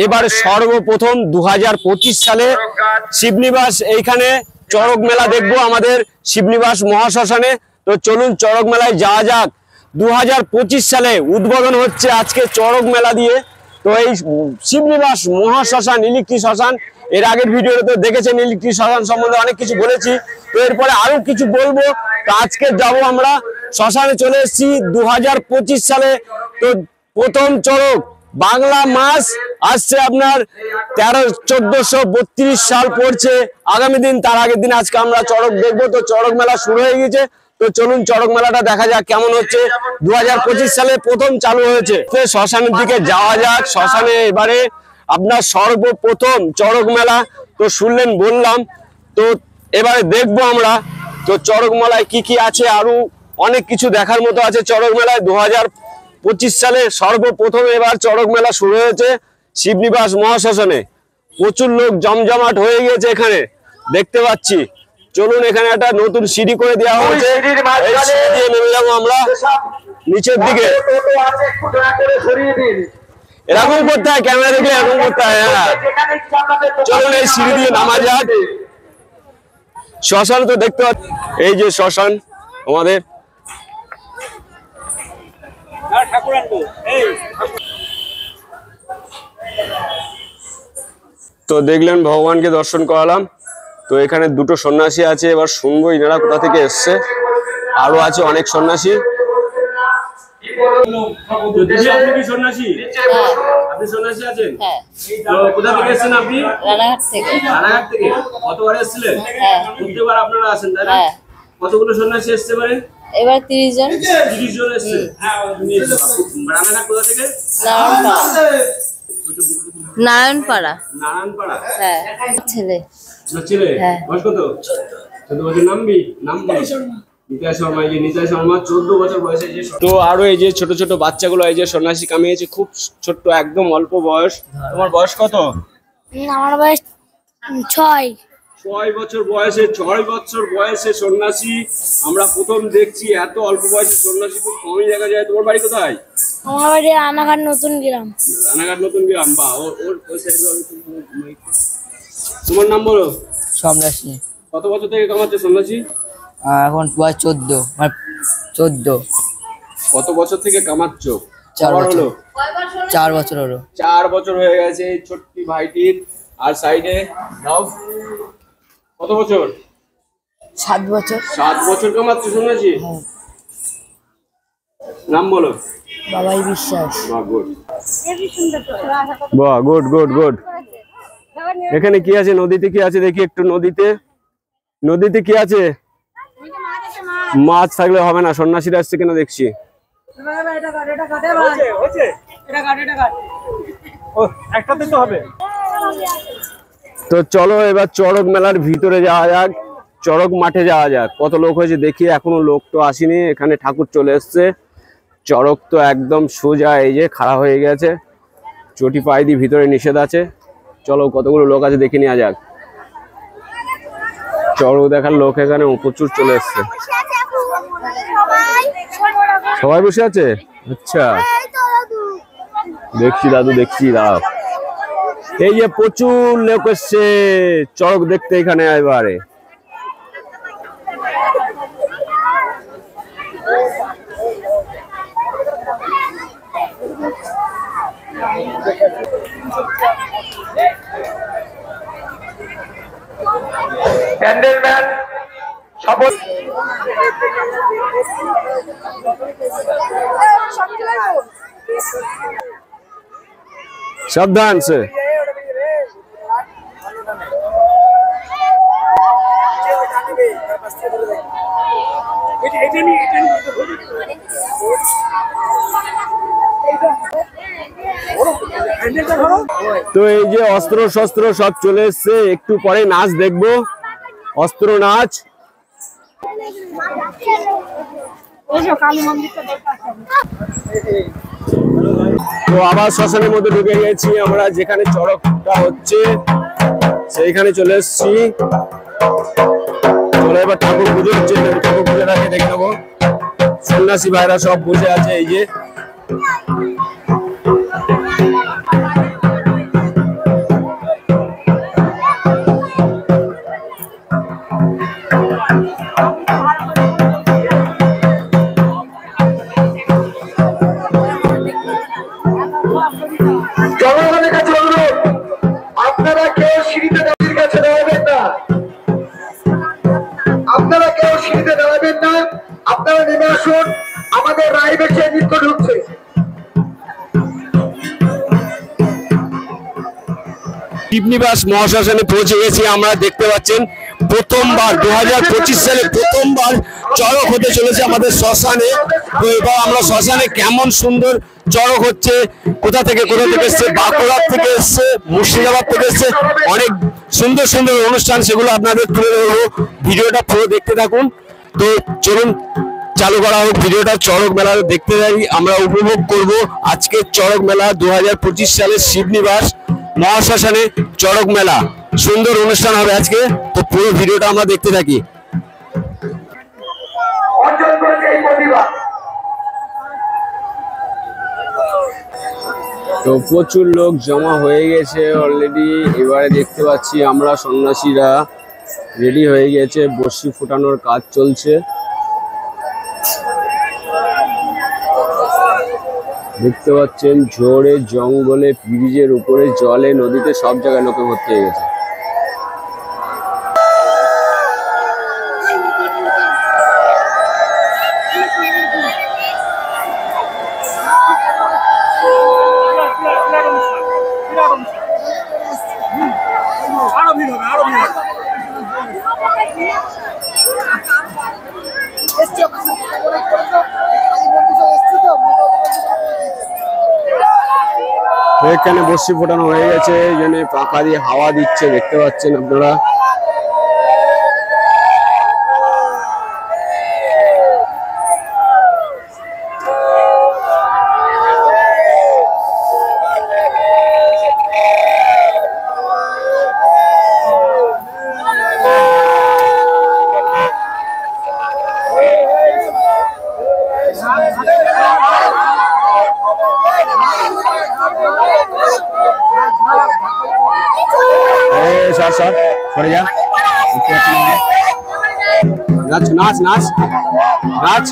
এবার সর্বপ্রথম 2025 সালে শিবনিবাস এইখানে চড়ক মেলা দেখবো আমাদের শিবনিবাস মহাশ্মশানে। তো চলুন চড়ক মেলায় যাওয়া যাক। 2025 সালে উদ্বোধন হচ্ছে আজকে চড়ক মেলা দিয়ে। তো এই শিবনিবাস মহাশ্মশান ইলেকট্রিক শ্মশান, এর আগের ভিডিওতে তো দেখেছেন ইলেকট্রিক শ্মশান সম্বন্ধে অনেক কিছু বলেছি। তো এরপরে আরো কিছু বলবো। তো আজকে যাব আমরা শ্মশানে, চলে এসেছি 2025 সালে। তো প্রথম চড়ক বাংলা মাস আসছে আপনার 1432 সাল পড়ছে আগামী দিন, তার আগের দিন আজকে আমরা চড়ক দেখবো। তো চড়ক মেলা শুরু হয়ে গেছে। তো চলুন চড়ক মেলাটা দেখা যাক কেমন হচ্ছে। 2025 সালে প্রথম চালু হয়েছে। শ্মশানের দিকে যাওয়া যাক। শ্মশানে এবারে আপনার সর্বপ্রথম চড়ক মেলা। তো শুনলেন বললাম, তো এবারে দেখবো আমরা। তো চড়ক মেলায় কি কি আছে, আরো অনেক কিছু দেখার মতো আছে চড়ক মেলায়। 2025 সালে সর্বপ্রথম এবার চড়ক মেলা শুরু হয়েছে শিবনিবাস মহাশ্মশানে। প্রচুর লোক জমজমাট হয়ে গেছে এখানে দেখতে পাচ্ছি। চলুন, এখানে একটা নতুন সিঁড়ি করে দেওয়া হয়েছে, এই সিঁড়ি দিয়ে নেমে যাবো আমরা নিচের দিকে। এরকম করতে হয়, ক্যামেরা দেখলে এরকম করতে হয়। হ্যাঁ, চলুন এই সিঁড়ি দিয়ে নামা যাক। শ্মশান তো দেখতে পাচ্ছি, এই যে শ্মশান আমাদের। তো দেখলেন ভগবানকে দর্শন করালাম। তো এখানে দুটো সন্ন্যাসী আছে, এবার শুনবো ইনারা কোথা থেকে এসছে। আরো আছে অনেক সন্ন্যাসী। কতগুলো সন্ন্যাসী এসছে এবারে? এবার 30 জন। 30 জন এসছে। রানাঘাট কোথা থেকে? নারায়ণপাড়া। নারায়ণপাড়া। হ্যাঁ, ছেলে। ছেলে বয়স কত? 14 বছর। নাম নিতাই শর্মা। এই যে নিতাই শর্মা 14 বছর বয়সে। তো আরো এই যে ছোট ছোট বাচ্চাগুলো এই যে সন্ন্যাসী কামিয়েছে, খুব ছোট্ট একদম অল্প বয়স। তোমার বয়স কত? আমার বয়স 6 বছর বয়সে। 6 বছর বয়সে সন্ন্যাসী আমরা প্রথম দেখছি। এত অল্প বয়সে সন্ন্যাসী খুব কমই দেখা যায়। তোমার বাড়ি কোথায়? আমার বাড়ি রানাঘাট নতুন গ্রাম। রানাঘাট নতুন গ্রাম। বা তোমার নাম বলো? সম্রাসী। কত বছর থেকে কামাচ্ছে সন্ন্যাসী? এখন বয়স 14। মানে 14। কত বছর থেকে কামাচ্ছ? 4 বছর। 4 বছর হলো। 4 বছর হয়ে গেছে এই ছোট্টি ভাইটির। আর সাইডে দাও, কত বছর? 7 বছর। 7 বছর কামাচ্ছ সন্ন্যাসী। নাম বলো? বাবাই বিশ্বাস। বাহ, গুড গুড গুড। এখানে কি আছে? নদীতে কি আছে দেখি একটু। নদীতে কি আছে? মাছ থাকলে হবে না, সন্ন্যাসীরা আসছে কেন দেখছি। তো চলো এবার চড়ক মেলার ভিতরে যাওয়া যাক, চড়ক মাঠে যাওয়া যাক। কত লোক হয়েছে দেখি। এখনো লোক তো আসেনি। এখানে ঠাকুর চলে এসছে। চড়ক তো একদম সোজা, এই যে খাড়া হয়ে গেছে। চটি পায়ে দিয়ে ভিতরে নিষেধ আছে। চলো কতগুলো লোক আছে দেখে নেওয়া যাক। চড়ক দেখার লোক এখানে প্রচুর চলে এসছে। সবাই বসে আছে? আচ্ছা, দেখছি দাদু, দেখছি দাও। এই যে প্রচুর লোক এসছে চড়ক দেখতে এখানে এবারে। ক্যান্ডেলম্যান শপথ। সাবধান সে। তো এই যে অস্ত্র শস্ত্র সব চলে এসছে। একটু পরে নাচ দেখবো, অস্ত্র নাচ। তো আবার শ্মশানের মধ্যে ঢুকে গেছি আমরা, যেখানে চড়কটা হচ্ছে সেইখানে চলে এসছি। চলো এবার ঠাকুর পুজো হচ্ছে, ঠাকুর পুজোটাকে দেখে নেবো। সন্ন্যাসী ভাইরা সব বসে আছে এই যে। শিবনিবাস মহাশ্মশানে পৌঁছে গেছি আমরা। দেখতে পাচ্ছেন প্রথমবার 2025 সালে প্রথমবার চড়ক হতে চলেছে আমাদের শ্মশানে। তো এবার আমরা শ্মশানে কেমন সুন্দর চড়ক হচ্ছে, কোথা থেকে এসছে, বাঁকুড়ার থেকে এসছে, মুর্শিদাবাদ থেকে এসছে, অনেক সুন্দর সুন্দর অনুষ্ঠান, সেগুলো আপনাদের তুলে ধরবো। ভিডিওটা পুরো দেখতে থাকুন। তো চলুন চালু করা হোক ভিডিওটা। চড়ক মেলা দেখতে যাই, আমরা উপভোগ করব আজকের চড়ক মেলা 2025 সালের শিবনিবাস মহাশ্মশানে চড়ক মেলা। সুন্দর অনুষ্ঠান হবে আজকে, তো পুরো ভিডিওটা আমরা দেখতে থাকি। তো প্রচুর লোক জমা হয়ে গেছে অলরেডি। এবারে দেখতে পাচ্ছি আমরা সন্ন্যাসীরা রেডি হয়ে গেছে, বর্ষি ফোটানোর কাজ চলছে। দেখতে পাচ্ছেন ঝড়ে, জঙ্গলে, ব্রিজের উপরে, জলে, নদীতে, সব জায়গায় লোকে ভর্তি হয়ে গেছে। এখানে বর্ষি ফোটানো হয়ে গেছে, এই জন্য পাখা দিয়ে হাওয়া দিচ্ছে, দেখতে পাচ্ছেন আপনারা। सर सर जा नाच नाच नाच नाच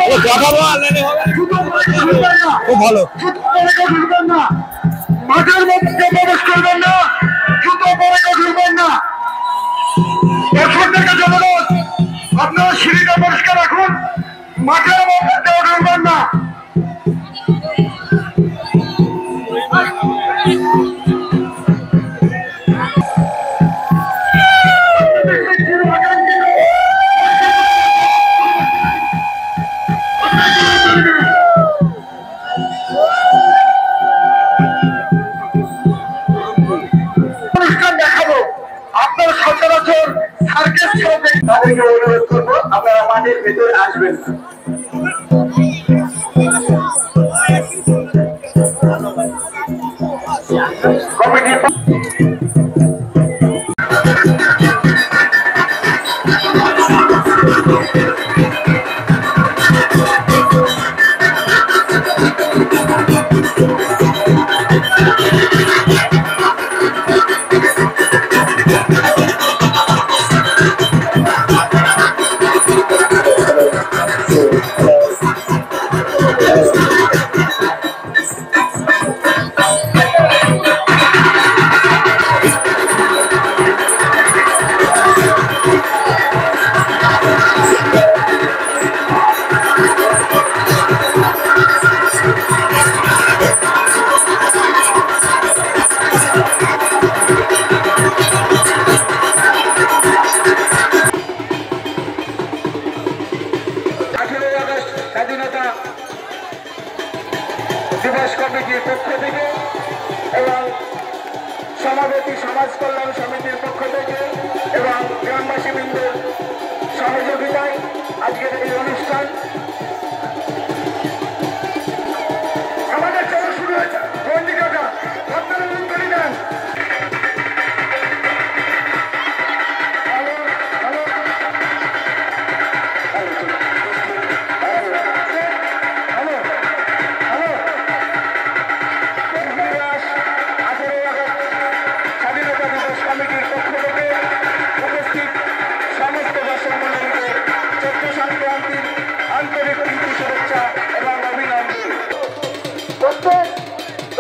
ओ কথা বল নেনে হবে খুব ভালো মাঠের মধ্যে প্রবেশ করবেন না, জুতো পরে ঢুকবেন না। দর্শকদেরকে জানানোর আপনারা সিঁড়িটা পরিষ্কার রাখুন, মাঠের মধ্যে ঢুকবেন না। তাদেরকে অনুরোধ করবো আপনারা মাঠের ভেতরে আসবেন না। দিবস কমিটির পক্ষ থেকে এবং সমাবেশী সমাজ কল্যাণ সমিতির পক্ষ থেকে এবং গ্রামবাসী বৃন্দের সহযোগিতায় আজকের এই অনুষ্ঠান আমাদের চলা শুরু হয়েছে। বন্দিকাটা আপনারা উত্তরী দেন।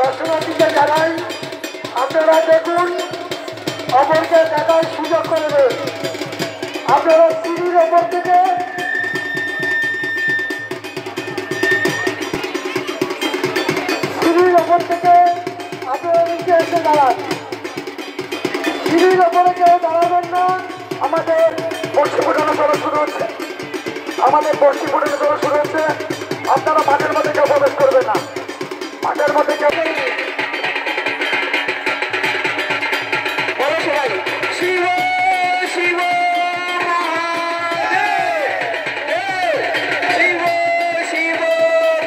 দর্শনার্থীকে জানাই আপনারা দেখুন, অপরকে দেখার সুযোগ করবেন। আপনারা সিঁড়ির ওপর থেকে আপনারা নিচে এসে দাঁড়ান। শিবির ওপরে কেউ দাঁড়াবেন না। আমাদের বর্ষি ফুটানো সভা শুরু হচ্ছে। আমাদের বর্ষি ফুটানো সভা শুরু হচ্ছে। আপনারা মাঠের মধ্যে কেউ প্রবেশ করবে না। মাঠের মধ্যে কেউ শিব শিব শিব শিব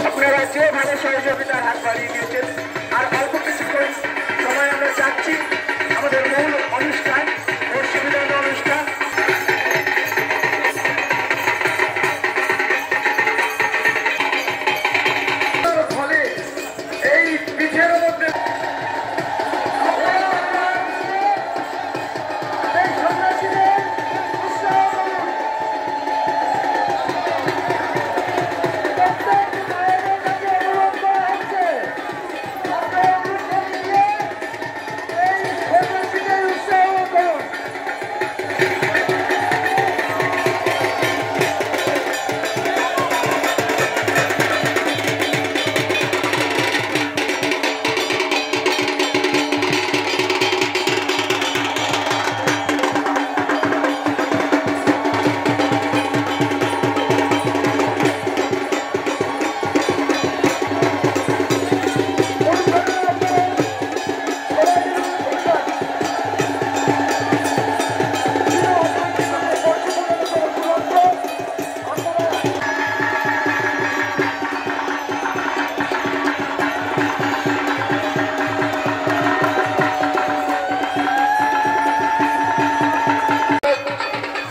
আপনারা যেভাবে সহযোগিতার হাত বাড়িয়ে দিয়েছেন, আর অল্প কিছুক্ষণ সময় আমরা যাচ্ছি আমাদের মূল অনুষ্ঠান বর্ষি বিতরণ অনুষ্ঠান। ফলে এই পিঠের মধ্যে এই সন্ন্যাসীদের উৎসাহ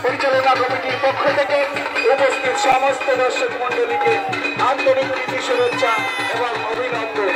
পরিচালনা কমিটির পক্ষ থেকে উপস্থিত সমস্ত দর্শক মন্ডলীকে আন্তরিক প্রীতি শুভেচ্ছা এবং অভিনন্দন।